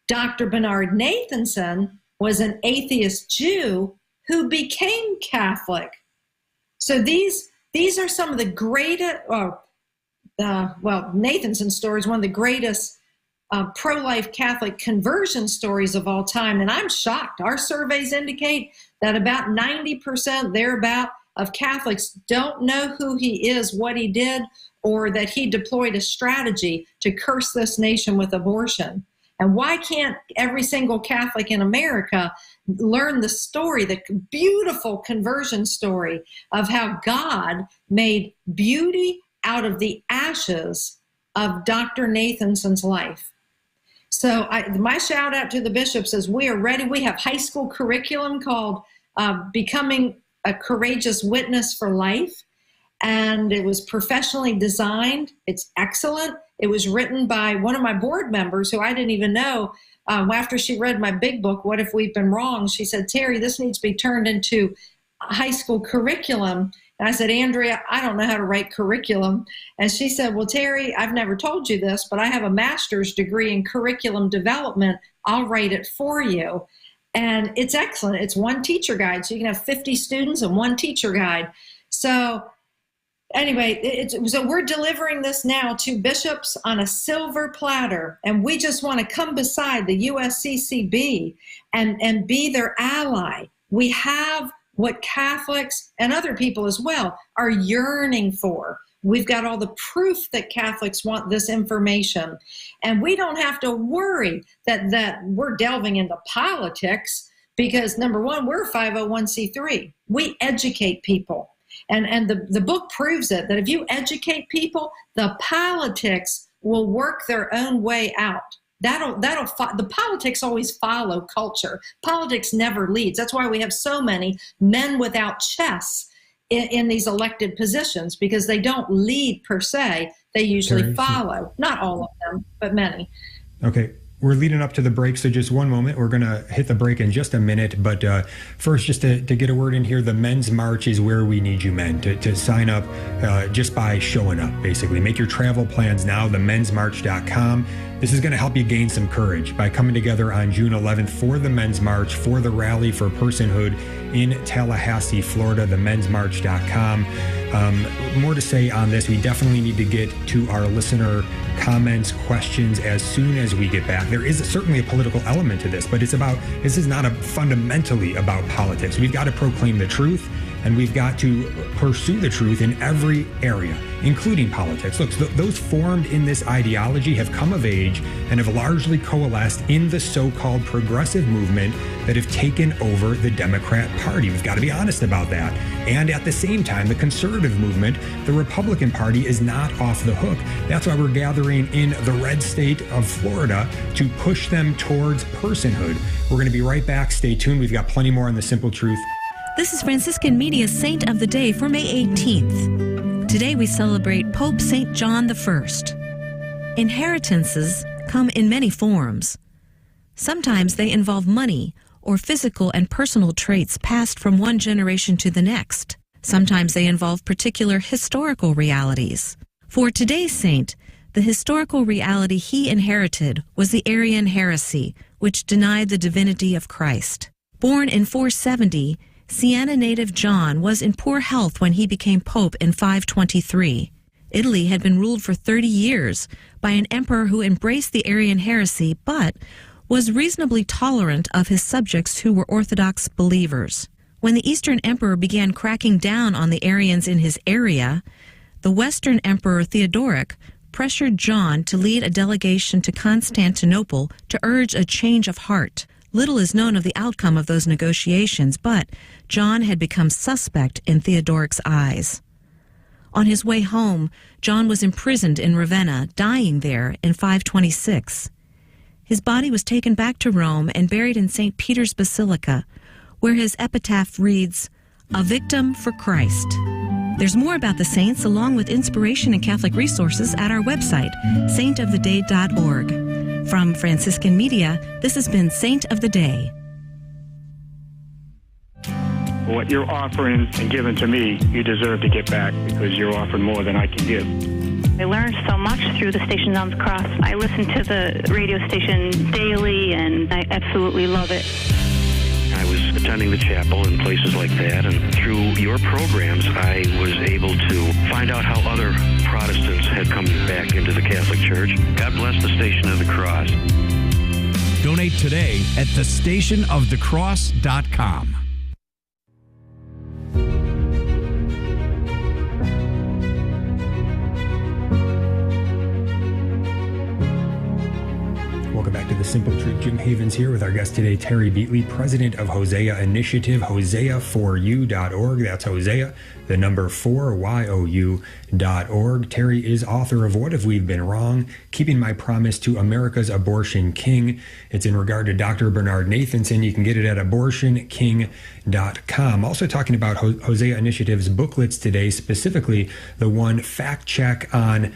S4: Dr. Bernard Nathanson was an atheist Jew who became Catholic. So these are some of the greatest, Nathanson's story is one of the greatest pro-life Catholic conversion stories of all time. And I'm shocked. Our surveys indicate that about 90% thereabout of Catholics don't know who he is, what he did, or that he deployed a strategy to curse this nation with abortion. And why can't every single Catholic in America learn the story, the beautiful conversion story of how God made beauty out of the ashes of Dr. Nathanson's life? So my shout out to the bishops is we are ready. We have high school curriculum called Becoming a Courageous Witness for Life. And it was professionally designed. It's excellent. It was written by one of my board members who I didn't even know. After she read my big book, What If We've Been Wrong? She said, Terry, this needs to be turned into high school curriculum. And I said, Andrea, I don't know how to write curriculum. And she said, well, Terry, I've never told you this, but I have a master's degree in curriculum development. I'll write it for you. And it's excellent. It's one teacher guide. So you can have 50 students and one teacher guide. So anyway, so we're delivering this now to bishops on a silver platter. And we just want to come beside the USCCB and be their ally. We have what Catholics and other people as well are yearning for. We've got all the proof that Catholics want this information. And we don't have to worry that we're delving into politics because, number one, we're a 501c3. We educate people. And the book proves it, that if you educate people, the politics will work their own way out. The politics always follow culture. Politics never leads. That's why we have so many men without chess in these elected positions, because they don't lead per se. They usually follow. Not all of them, but many.
S3: Okay. We're leading up to the break, so just one moment. We're going to hit the break in just a minute. But first, just to get a word in here, the Men's March is where we need you men to sign up just by showing up, basically. Make your travel plans now, themensmarch.com. This is going to help you gain some courage by coming together on June 11th for the Men's March, for the Rally for Personhood in Tallahassee, Florida, themensmarch.com. More to say on this. We definitely need to get to our listener comments, questions as soon as we get back. There is certainly a political element to this, but this is not fundamentally about politics. We've got to proclaim the truth, and we've got to pursue the truth in every area, including politics. Look, those formed in this ideology have come of age and have largely coalesced in the so-called progressive movement that have taken over the Democrat Party. We've got to be honest about that. And at the same time, the conservative movement, the Republican Party, is not off the hook. That's why we're gathering in the red state of Florida to push them towards personhood. We're going to be right back. Stay tuned. We've got plenty more on The Simple Truth.
S12: This is Franciscan Media's Saint of the Day for May 18th. Today we celebrate Pope St. John I. Inheritances come in many forms. Sometimes they involve money or physical and personal traits passed from one generation to the next. Sometimes they involve particular historical realities. For today's saint, the historical reality he inherited was the Arian heresy, which denied the divinity of Christ. Born in 470, Siena native John was in poor health when he became pope in 523. Italy had been ruled for 30 years by an emperor who embraced the Arian heresy, but was reasonably tolerant of his subjects who were Orthodox believers. When the Eastern emperor began cracking down on the Arians in his area, the Western emperor Theodoric pressured John to lead a delegation to Constantinople to urge a change of heart. Little is known of the outcome of those negotiations, but John had become suspect in Theodoric's eyes. On his way home, John was imprisoned in Ravenna, dying there in 526. His body was taken back to Rome and buried in St. Peter's Basilica, where his epitaph reads, "A victim for Christ." There's more about the saints along with inspiration and Catholic resources at our website, saintoftheday.org. From Franciscan Media, this has been Saint of the Day.
S13: What you're offering and giving to me, you deserve to get back because you're offering more than I can give.
S14: I learned so much through the Station on the Cross. I listen to the radio station daily, and I absolutely love it.
S15: I was attending the chapel and places like that, and through your programs, I was able to find out how other Protestants had come back into the Catholic Church. God bless the Station of the Cross.
S2: Donate today at thestationofthecross.com.
S3: Welcome back to The Simple Truth. Jim Havens here with our guest today, Terry Beatley, president of Hosea Initiative, hosea4u.org. That's Hosea, the number 4you.org. Terry is author of What If We've Been Wrong? Keeping My Promise to America's Abortion King. It's in regard to Dr. Bernard Nathanson. You can get it at abortionking.com. Also talking about Hosea Initiative's booklets today, specifically the one Fact Check on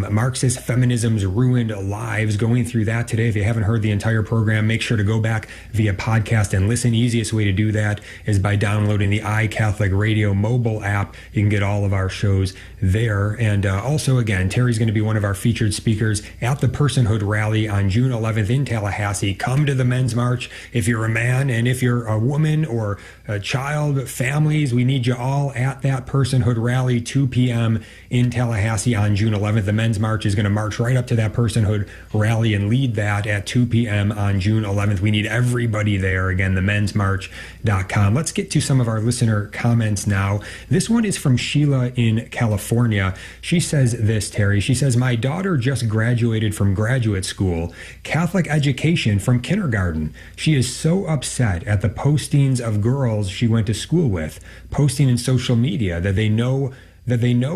S3: Marxist Feminism's Ruined Lives. Going through that today. If you haven't heard the entire program, make sure to go back via podcast and listen. Easiest way to do that is by downloading the iCatholic Radio mobile app. You can get all of our shows there. And also, again, Terry's going to be one of our featured speakers at the Personhood Rally on June 11th in Tallahassee. Come to the Men's March if you're a man, and if you're a woman or a child, families, we need you all at that Personhood Rally, 2 p.m. in Tallahassee on June 11th. The Men's March is going to march right up to that Personhood Rally and lead that at 2 p.m. on June 11th. We need everybody there. Again, themensmarch.com. Let's get to some of our listener comments now. This one is from Sheila in California. She says this, Terry. She says, my daughter just graduated from graduate school, Catholic education from kindergarten. She is so upset at the postings of girls she went to school with, posting in social media that they know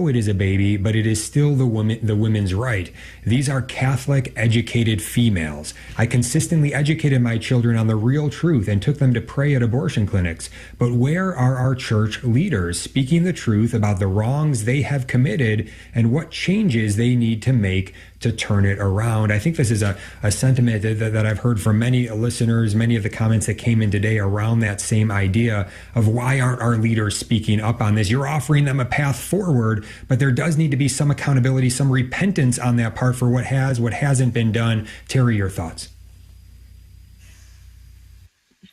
S3: it is a baby, but it is still the women's right. These are Catholic educated females. I consistently educated my children on the real truth and took them to pray at abortion clinics. But where are our church leaders speaking the truth about the wrongs they have committed and what changes they need to make to turn it around. I think this is a sentiment that I've heard from many listeners, many of the comments that came in today around that same idea of why aren't our leaders speaking up on this? You're offering them a path forward, but there does need to be some accountability, some repentance on that part for what hasn't been done. Terry, your thoughts?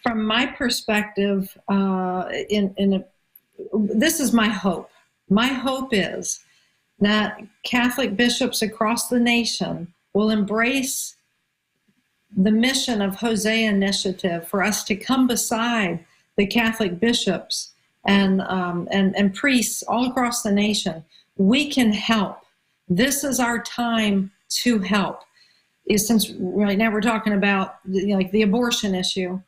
S4: From my perspective, this is my hope. My hope is that Catholic bishops across the nation will embrace the mission of Hosea Initiative for us to come beside the Catholic bishops and priests all across the nation. We can help. This is our time to help. Since right now we're talking about like the abortion issue,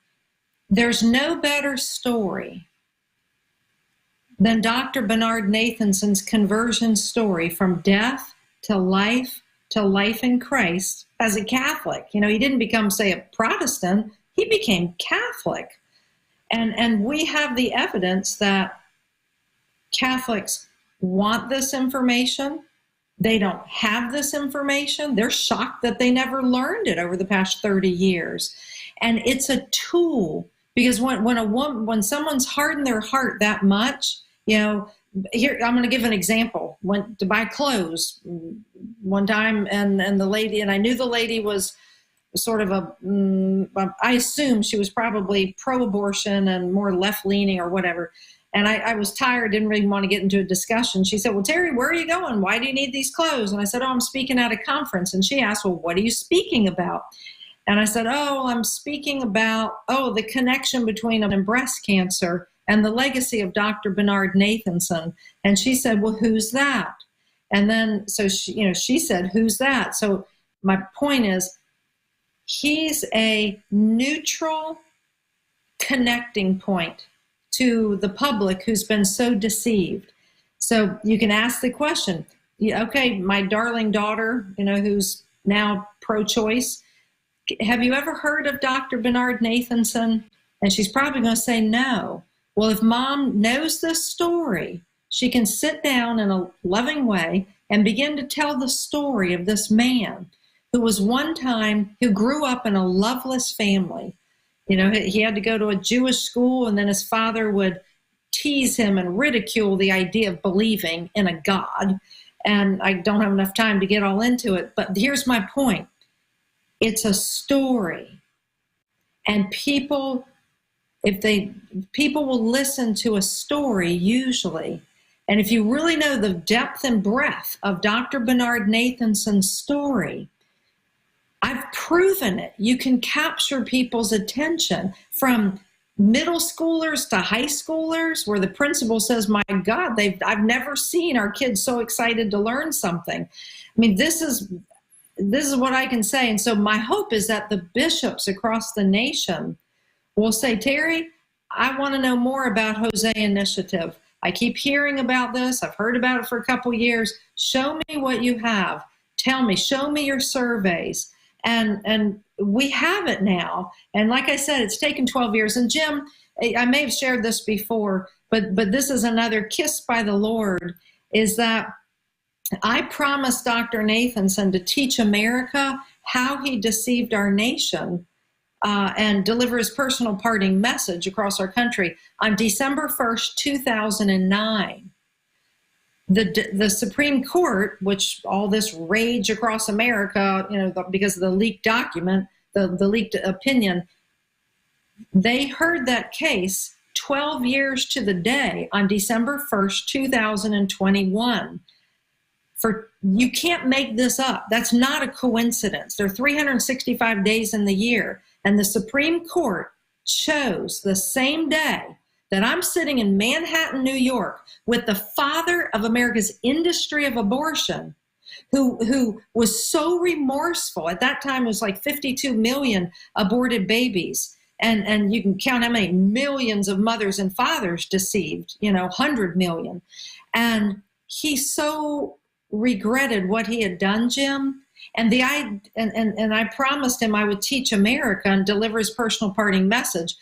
S4: there's no better story than Dr. Bernard Nathanson's conversion story from death to life in Christ as a Catholic. He didn't become, say, a Protestant. He became Catholic. And we have the evidence that Catholics want this information. They don't have this information. They're shocked that they never learned it over the past 30 years. And it's a tool, because when someone's hardened their heart that much, here, I'm going to give an example. Went to buy clothes one time, and the lady, and I knew the lady was sort of I assumed she was probably pro-abortion and more left-leaning or whatever. And I was tired, didn't really want to get into a discussion. She said, well, Terry, where are you going? Why do you need these clothes? And I said, I'm speaking at a conference. And she asked, well, what are you speaking about? And I said, I'm speaking about, the connection between breast cancer and the legacy of Dr. Bernard Nathanson. And she said, well, who's that? And then, so she said, who's that? So my point is, he's a neutral connecting point to the public who's been so deceived. So you can ask the question, okay, my darling daughter, who's now pro-choice, have you ever heard of Dr. Bernard Nathanson? And she's probably going to say no. Well, if mom knows this story, she can sit down in a loving way and begin to tell the story of this man who grew up in a loveless family. He had to go to a Jewish school, and then his father would tease him and ridicule the idea of believing in a God. And I don't have enough time to get all into it, but here's my point. It's a story. And people will listen to a story usually. And if you really know the depth and breadth of Dr. Bernard Nathanson's story, I've proven it. You can capture people's attention from middle schoolers to high schoolers, where the principal says, my God, I've never seen our kids so excited to learn something. I mean, this is what I can say. And so my hope is that the bishops across the nation will say, Terry, I want to know more about Hosea Initiative. I keep hearing about this. I've heard about it for a couple years. Show me what you have. Tell me, show me your surveys. And we have it now. And like I said, it's taken 12 years. And Jim, I may have shared this before, but this is another kiss by the Lord, is that I promised Dr. Nathanson to teach America how he deceived our nation and deliver his personal parting message across our country on December 1st, 2009. The Supreme Court, which all this rage across America, because of the leaked document, the leaked opinion, they heard that case 12 years to the day on December 1st, 2021. You can't make this up. That's not a coincidence. There are 365 days in the year. And the Supreme Court chose the same day that I'm sitting in Manhattan, New York, with the father of America's industry of abortion, who was so remorseful. At that time, it was like 52 million aborted babies. And you can count how many millions of mothers and fathers deceived, 100 million. And he so regretted what he had done, Jim. And I promised him I would teach America and deliver his personal parting message.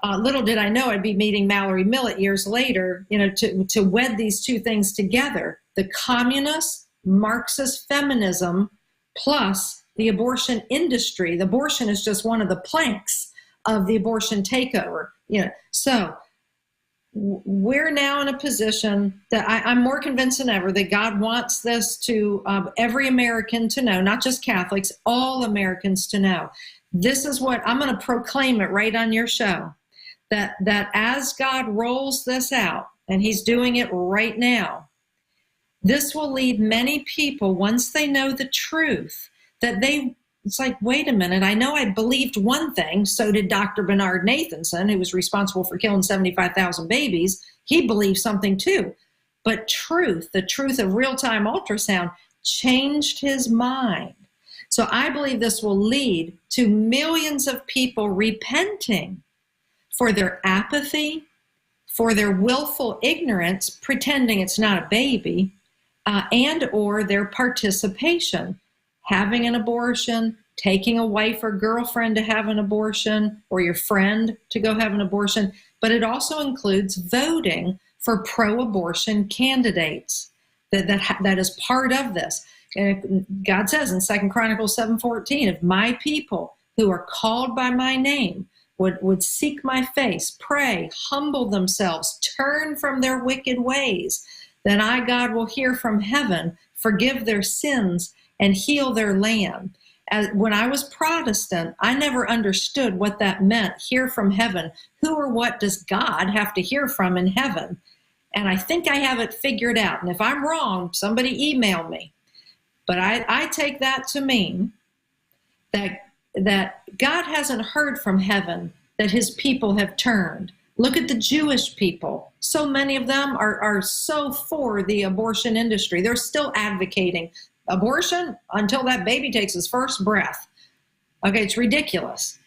S4: Little did I know I'd be meeting Mallory Millett years later, to wed these two things together: the communist Marxist feminism plus the abortion industry. The abortion is just one of the planks of the abortion takeover. So we're now in a position that I'm more convinced than ever that God wants this to every American to know, not just Catholics, all Americans to know. This is what I'm going to proclaim it right on your show, that as God rolls this out, and he's doing it right now, this will lead many people, once they know the truth, that it's like, wait a minute, I know I believed one thing, so did Dr. Bernard Nathanson, who was responsible for killing 75,000 babies. He believed something too. But the truth of real-time ultrasound changed his mind. So I believe this will lead to millions of people repenting for their apathy, for their willful ignorance, pretending it's not a baby, and or their participation, having an abortion, taking a wife or girlfriend to have an abortion, or your friend to go have an abortion. But it also includes voting for pro-abortion candidates. That is part of this. And God says in 2 Chronicles 7:14, if my people who are called by my name would seek my face, pray, humble themselves, turn from their wicked ways, then I, God, will hear from heaven, forgive their sins, and heal their land. When I was Protestant, I never understood what that meant, hear from heaven. Who or what does God have to hear from in heaven? And I think I have it figured out. And if I'm wrong, somebody email me. But I take that to mean that God hasn't heard from heaven that his people have turned. Look at the Jewish people. So many of them are so for the abortion industry. They're still advocating abortion until that baby takes his first breath. Okay, it's ridiculous.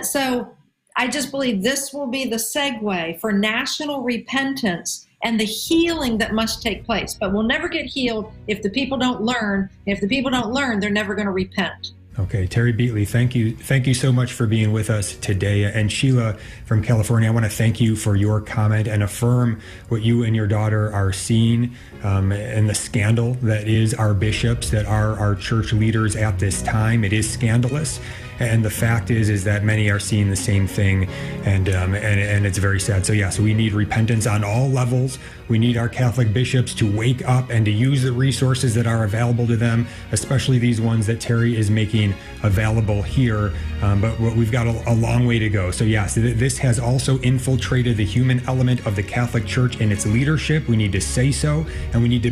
S4: So I just believe this will be the segue for national repentance and the healing that must take place. But we'll never get healed if the people don't learn. If the people don't learn, they're never going to repent.
S3: Okay, Terry Beatley, thank you so much for being with us today. And Sheila from California, I want to thank you for your comment and affirm what you and your daughter are seeing and the scandal that is our bishops, that are our church leaders at this time. It is scandalous. And the fact is that many are seeing the same thing, and it's very sad. So so we need repentance on all levels. We need our Catholic bishops to wake up and to use the resources that are available to them, especially these ones that Terry is making available here. But we've got a long way to go. So this has also infiltrated the human element of the Catholic Church in its leadership. We need to say so, and we need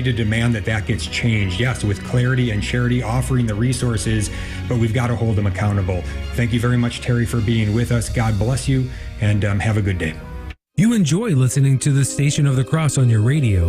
S3: to demand that gets changed. Yes, with clarity and charity, offering the resources, but we've got to hold them accountable. Thank you very much, Terry, for being with us. God bless you, and have a good day.
S16: You enjoy listening to the Station of the Cross on your radio.